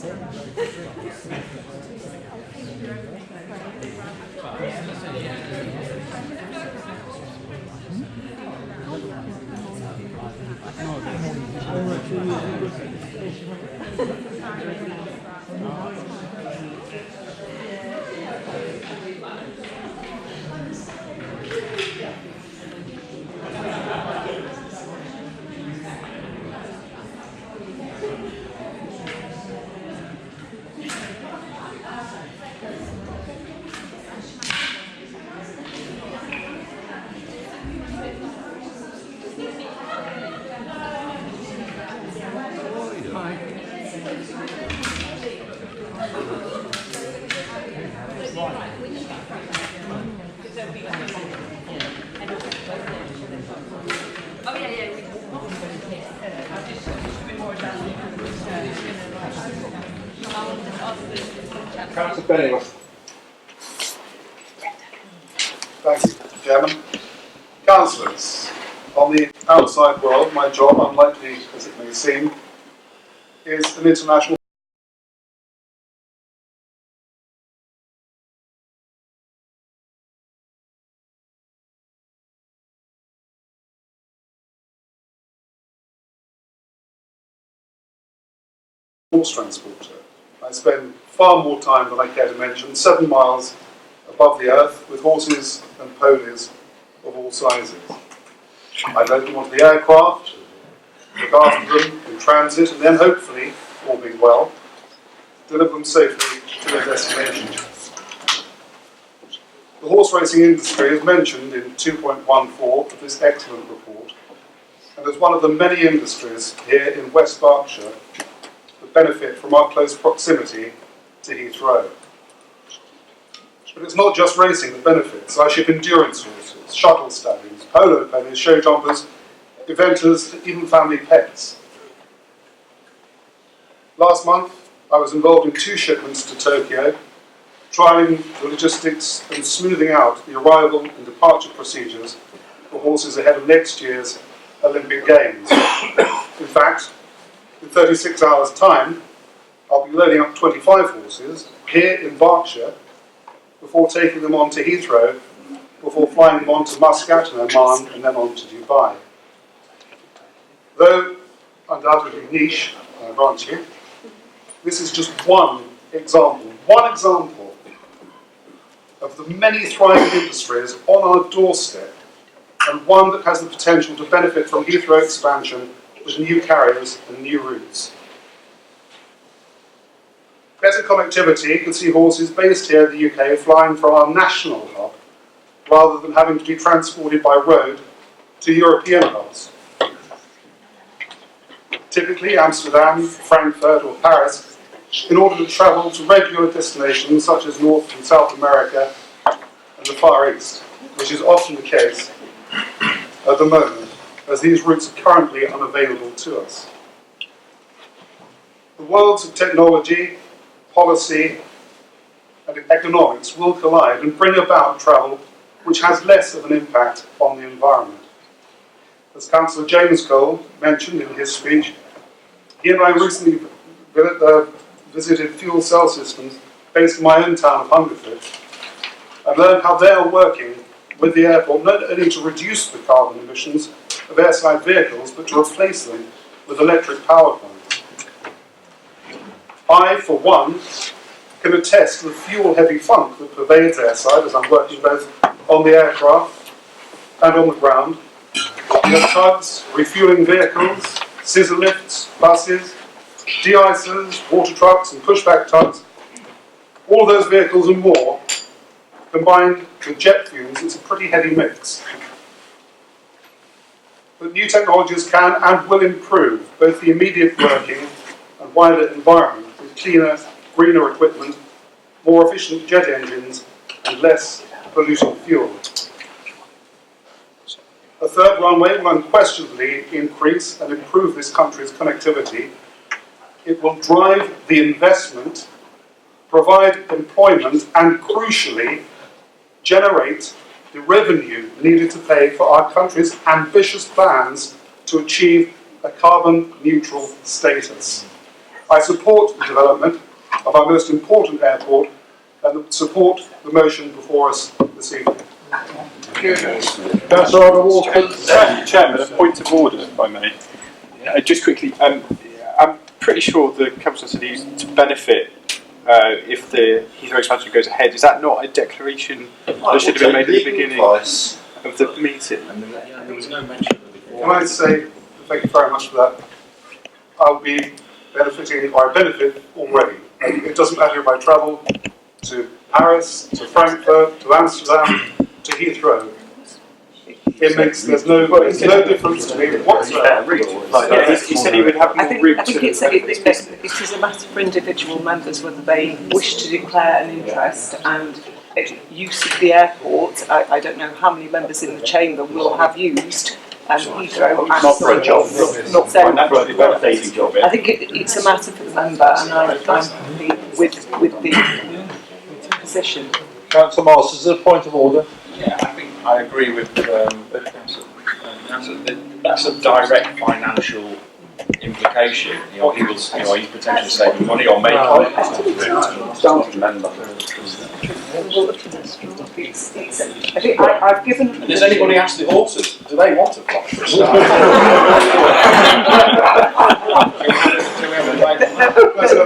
Cllr Benneyworth. Thank you, Chairman. Councillors, on the outside world, my job, unlikely as it may seem, is an international horse transporter. I spend far more time than I care to mention, 7 miles above the earth, with horses and ponies of all sizes. I load them onto the aircraft, look after them in transit, and then hopefully, all being well, deliver them safely to their destination. The horse racing industry is mentioned in 2.14 of this excellent report, and as one of the many industries here in West Berkshire that benefit from our close proximity to Heathrow. But it's not just racing that benefits. I ship endurance horses, shuttle stallions, polo ponies, show jumpers, eventers, even family pets. Last month, I was involved in 2 shipments to Tokyo, trialling the logistics and smoothing out the arrival and departure procedures for horses ahead of next year's Olympic Games. In fact, in 36 hours' time, I'll be loading up 25 horses here in Berkshire before taking them on to Heathrow, before flying them on to Muscat and Oman and then on to Dubai. Though undoubtedly niche, I grant you, this is just one example of the many thriving industries on our doorstep, and one that has the potential to benefit from Heathrow expansion with new carriers and new routes. Better connectivity can see horses based here in the UK flying from our national hub rather than having to be transported by road to European hubs. Typically Amsterdam, Frankfurt or Paris, in order to travel to regular destinations such as North and South America and the Far East, which is often the case at the moment, as these routes are currently unavailable to us. The worlds of technology, policy and economics will collide and bring about travel which has less of an impact on the environment. As Councillor James Cole mentioned in his speech, he and I recently visited fuel cell systems based in my own town of Hungerford and learned how they are working with the airport not only to reduce the carbon emissions of airside vehicles but to replace them with electric power plants. I, for one, can attest to the fuel-heavy funk that pervades airside as I'm working both on the aircraft and on the ground. We have tugs, refuelling vehicles, scissor lifts, buses, de-icers, water trucks and pushback tugs. All those vehicles and more, combined with jet fuels, it's a pretty heavy mix. But new technologies can and will improve both the immediate working and wider environment with cleaner, greener equipment, more efficient jet engines and less polluting fuel. A third runway will unquestionably increase and improve this country's connectivity. It will drive the investment, provide employment and, crucially, generate the revenue needed to pay for our country's ambitious plans to achieve a carbon neutral status. I support the development of our most important airport and support the motion before us this evening. Councillor Walters. Chairman, a point of order, if I may. Just quickly, I'm pretty sure the council said he's to benefit if the Heathrow expansion goes ahead. Is that not a declaration that should have been made at the beginning of the meeting? There was no mention of it before. Can I say thank you very much for that? I'll be benefiting, or I benefit already. It doesn't matter if I travel to Paris, to Frankfurt, to Amsterdam, to Heathrow. It makes there's no difference to me whatsoever. He said he would have more route. I think it is a matter for individual members whether they wish to declare an interest and use of the airport. I don't know how many members in the chamber will have used Heathrow. Not for a job, not financially benefiting job. I think it's a matter for the member, and I'm happy with the position. Councillor Masters, is there a point of order? Yeah, I think I agree with Councillor Nasser. That's a direct financial implication. He was, he's potentially saving money or making money. Don't remember. I think I've given. And does anybody ask the horses? Do they want to fly?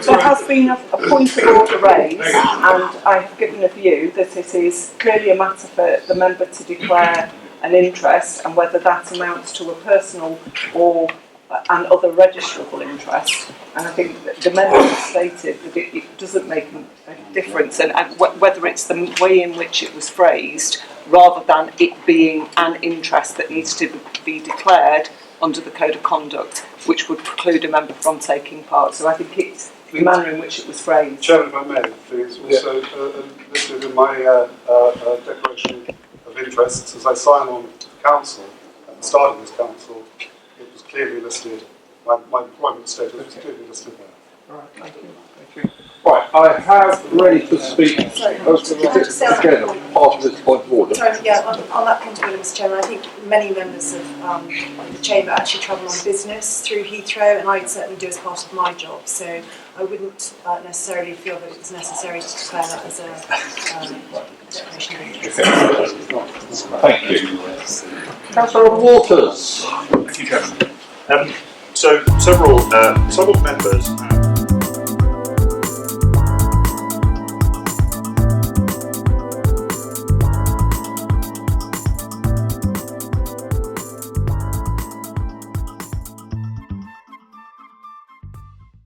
There has been a point of order raised, and I've given a view that it is clearly a matter for the member to declare an interest, and whether that amounts to a personal or an other registrable interest. And I think that the member has stated that it doesn't make a difference, and whether it's the way in which it was phrased, rather than it being an interest that needs to be declared under the Code of Conduct, which would preclude a member from taking part. So I think it's the manner in which it was phrased. Chairman, if I may, please, also listed in my declaration of interests as I sign on to the council, at the start of this council, it was clearly listed, my employment status was clearly listed there. All right, thank you. Thank you. Right, I have ready to speak. Sorry, Again, part of this point of order. Sorry, yeah, on that point of order, Mr. Chairman, I think many members of the Chamber actually travel on business through Heathrow, and I certainly do as part of my job, so I wouldn't necessarily feel that it's necessary to declare that as a declaration of interest. Thank you. Councillor Walters. Thank you, Chairman. So several members